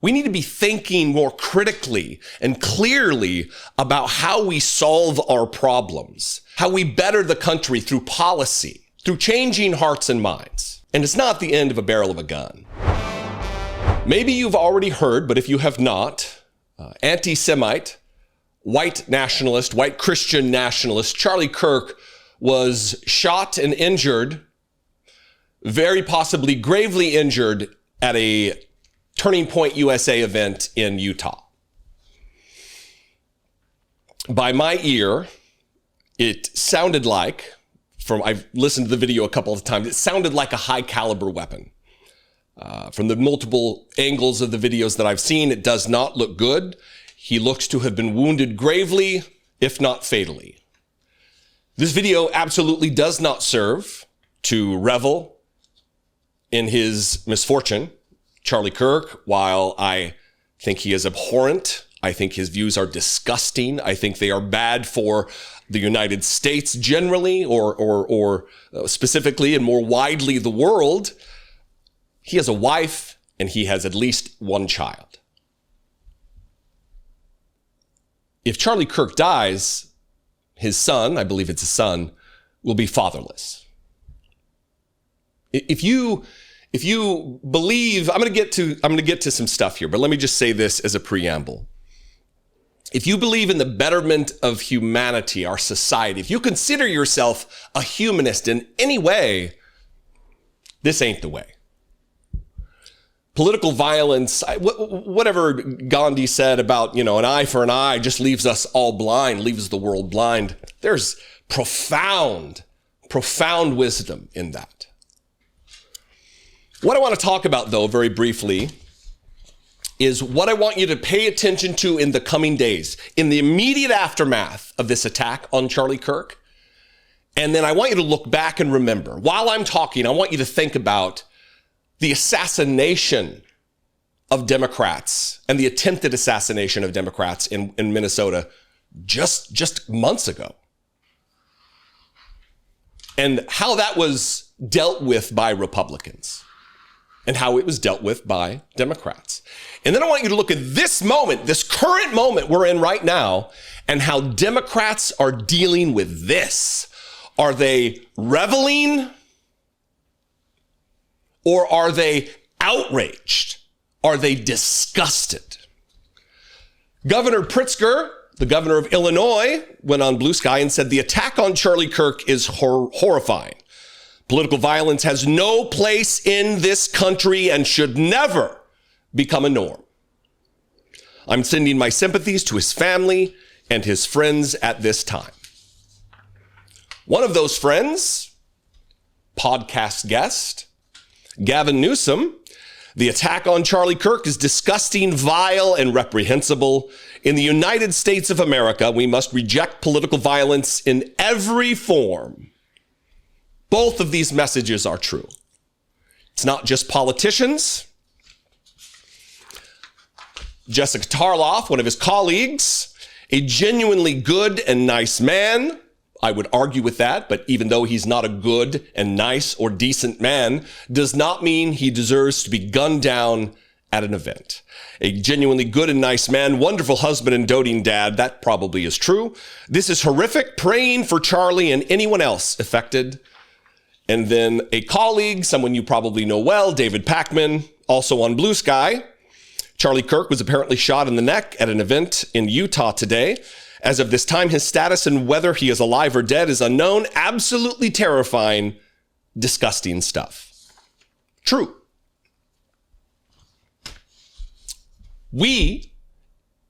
We need to be thinking more critically and clearly about how we solve our problems, how we better the country through policy, through changing hearts and minds. And it's not the end of a barrel of a gun. Maybe you've already heard, but if you have not, anti-Semite, white nationalist, white Christian nationalist, Charlie Kirk was shot and injured, very possibly gravely injured at a Turning Point USA event in Utah. By my ear, it sounded like, I've listened to the video a couple of times, it sounded like a high caliber weapon. From the multiple angles of the videos that I've seen, it does not look good. He looks to have been wounded gravely, if not fatally. This video absolutely does not serve to revel in his misfortune. Charlie Kirk, while I think he is abhorrent, I think his views are disgusting. I think they are bad for the United States generally, or specifically and more widely the world. He has a wife and he has at least one child. If Charlie Kirk dies, his son, I believe it's a son, will be fatherless. If you believe, I'm going to get to some stuff here, but let me just say this as a preamble. If you believe in the betterment of humanity, our society, if you consider yourself a humanist in any way, this ain't the way. Political violence, whatever Gandhi said about, an eye for an eye just leaves us all blind, leaves the world blind. There's profound wisdom in that. What I want to talk about, though, very briefly, is what I want you to pay attention to in the coming days, in the immediate aftermath of this attack on Charlie Kirk. And then I want you to look back and remember. While I'm talking, I want you to think about the assassination of Democrats and the attempted assassination of Democrats in Minnesota just months ago. And how that was dealt with by Republicans and how it was dealt with by Democrats. And then I want you to look at this moment, this current moment we're in right now, and how Democrats are dealing with this. Are they reveling? Or are they outraged? Are they disgusted? Governor Pritzker, the governor of Illinois, went on Blue Sky and said the attack on Charlie Kirk is horrifying. Political violence has no place in this country and should never become a norm. I'm sending my sympathies to his family and his friends at this time. One of those friends, podcast guest, Gavin Newsom, the attack on Charlie Kirk is disgusting, vile, and reprehensible. In the United States of America, we must reject political violence in every form. Both of these messages are true. It's not just politicians. Jessica Tarloff, one of his colleagues, a genuinely good and nice man, I would argue with that, but even though he's not a good and nice or decent man, does not mean he deserves to be gunned down at an event. A genuinely good and nice man, wonderful husband and doting dad, that probably is true. This is horrific, praying for Charlie and anyone else affected. And then a colleague, someone you probably know well, David Pakman, also on Blue Sky. Charlie Kirk was apparently shot in the neck at an event in Utah today. As of this time, his status and whether he is alive or dead is unknown. Absolutely terrifying, disgusting stuff. True. We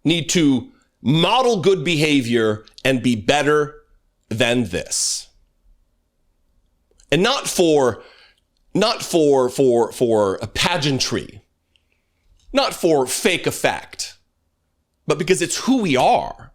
need to model good behavior and be better than this. And not for a pageantry, not for fake effect, but because it's who we are.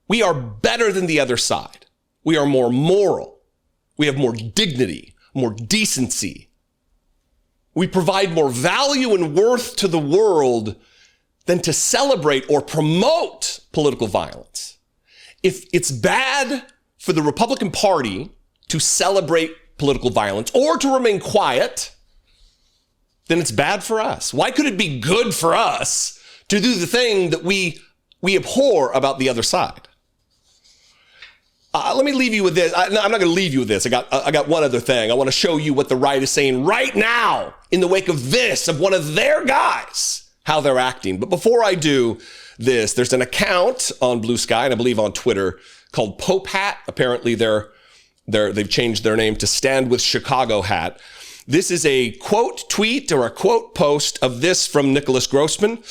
We are better than the other side. We are more moral. We have more dignity, more decency. We provide more value and worth to the world than to celebrate or promote political violence. If it's bad for the Republican Party to celebrate political violence or to remain quiet, then it's bad for us. Why could it be good for us to do the thing that we abhor about the other side? Let me leave you with this. I'm not going to leave you with this. I got one other thing. I want to show you what the right is saying right now in the wake of this, of one of their guys, how they're acting. But before I do this, there's an account on Blue Sky, and I believe on Twitter, called Pope Hat. Apparently they've changed their name to Stand with Chicago Hat. This is a quote tweet or a quote post of this from Nicholas Grossman.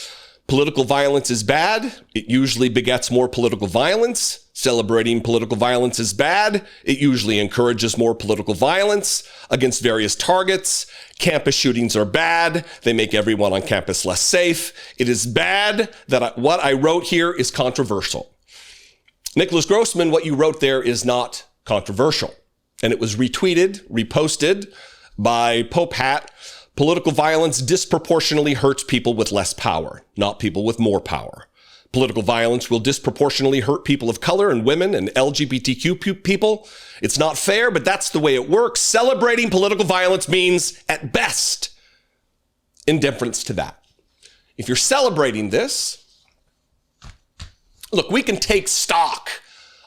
Political violence is bad. It usually begets more political violence. Celebrating political violence is bad. It usually encourages more political violence against various targets. Campus shootings are bad. They make everyone on campus less safe. It is bad that what I wrote here is controversial. Nicholas Grossman, what you wrote there is not controversial. And it was retweeted, reposted by Pope Hat. Political violence disproportionately hurts people with less power, not people with more power. Political violence will disproportionately hurt people of color and women and LGBTQ people. It's not fair, but that's the way it works. Celebrating political violence means, at best, indifference to that. If you're celebrating this, look, we can take stock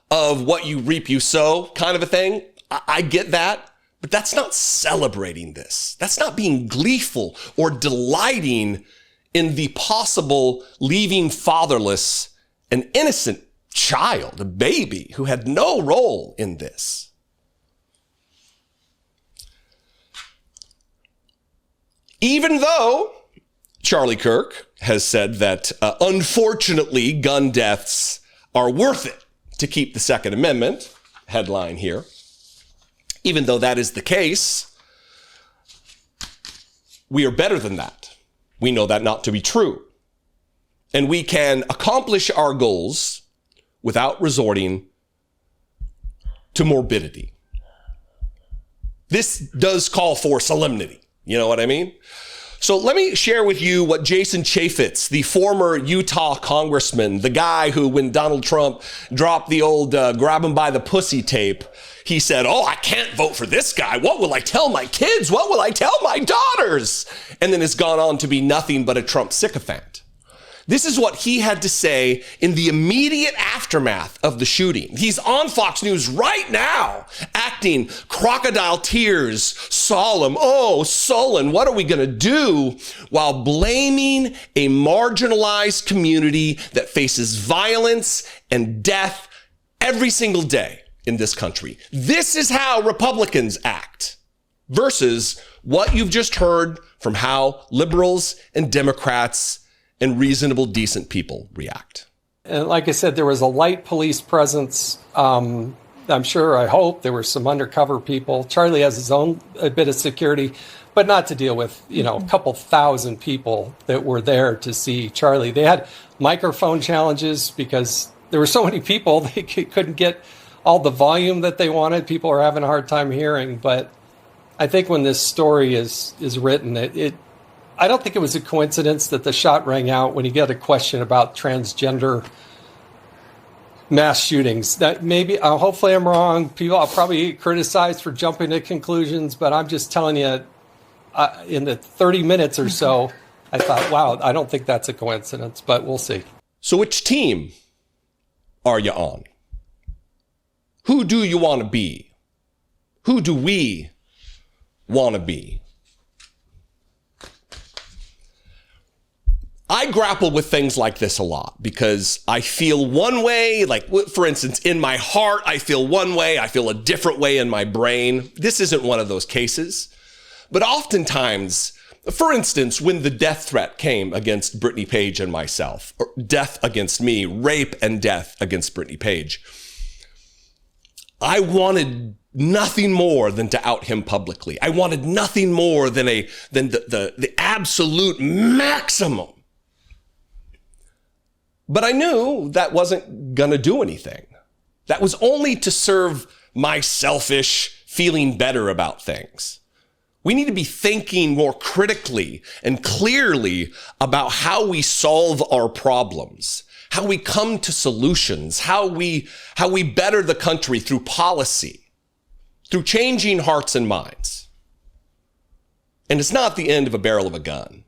of what you reap, you sow kind of a thing. I get that. But that's not celebrating this. That's not being gleeful or delighting in the possible leaving fatherless an innocent child, a baby who had no role in this. Even though Charlie Kirk has said that unfortunately gun deaths are worth it to keep the Second Amendment, headline here. Even though that is the case, we are better than that. We know that not to be true. And we can accomplish our goals without resorting to morbidity. This does call for solemnity. You know what I mean? So let me share with you what Jason Chaffetz, the former Utah congressman, the guy who, when Donald Trump dropped the old grab him by the pussy tape, he said, "Oh, I can't vote for this guy. What will I tell my kids? What will I tell my daughters?" And then has gone on to be nothing but a Trump sycophant. This is what he had to say in the immediate aftermath of the shooting. He's on Fox News right now, acting crocodile tears, solemn, oh, sullen, what are we going to do? While blaming a marginalized community that faces violence and death every single day in this country. This is how Republicans act versus what you've just heard from how liberals and Democrats and reasonable, decent people react. And like I said, there was a light police presence. I'm sure, I hope, there were some undercover people. Charlie has his own a bit of security, but not to deal with, a couple thousand people that were there to see Charlie. They had microphone challenges because there were so many people, they couldn't get all the volume that they wanted. People are having a hard time hearing. But I think when this story is written, I don't think it was a coincidence that the shot rang out when you get a question about transgender mass shootings. That maybe, hopefully I'm wrong. I'll probably get criticized for jumping to conclusions, but I'm just telling you, in the 30 minutes or so, I thought, wow, I don't think that's a coincidence, but we'll see. So which team are you on? Who do you want to be? Who do we want to be? I grapple with things like this a lot because I feel one way, like for instance, in my heart, I feel one way, I feel a different way in my brain. This isn't one of those cases. But oftentimes, for instance, when the death threat came against Brittany Page and myself, or death against me, rape and death against Brittany Page, I wanted nothing more than to out him publicly. I wanted nothing more than the absolute maximum. But I knew that wasn't going to do anything. That was only to serve my selfish feeling better about things. We need to be thinking more critically and clearly about how we solve our problems, how we come to solutions, how we better the country through policy, through changing hearts and minds. And it's not the end of a barrel of a gun.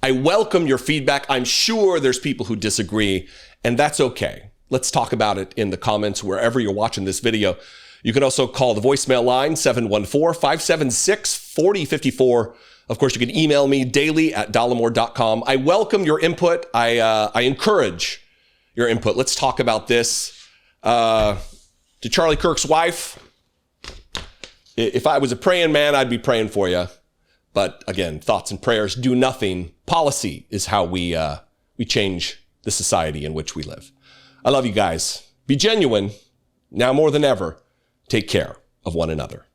I welcome your feedback. I'm sure there's people who disagree, and that's okay. Let's talk about it in the comments wherever you're watching this video. You can also call the voicemail line, 714-576-4054. Of course, you can email me daily@dollemore.com. I welcome your input. I encourage your input. Let's talk about this. To Charlie Kirk's wife, if I was a praying man, I'd be praying for you. But again, thoughts and prayers do nothing. Policy is how we change the society in which we live. I love you guys. Be genuine. Now more than ever, take care of one another.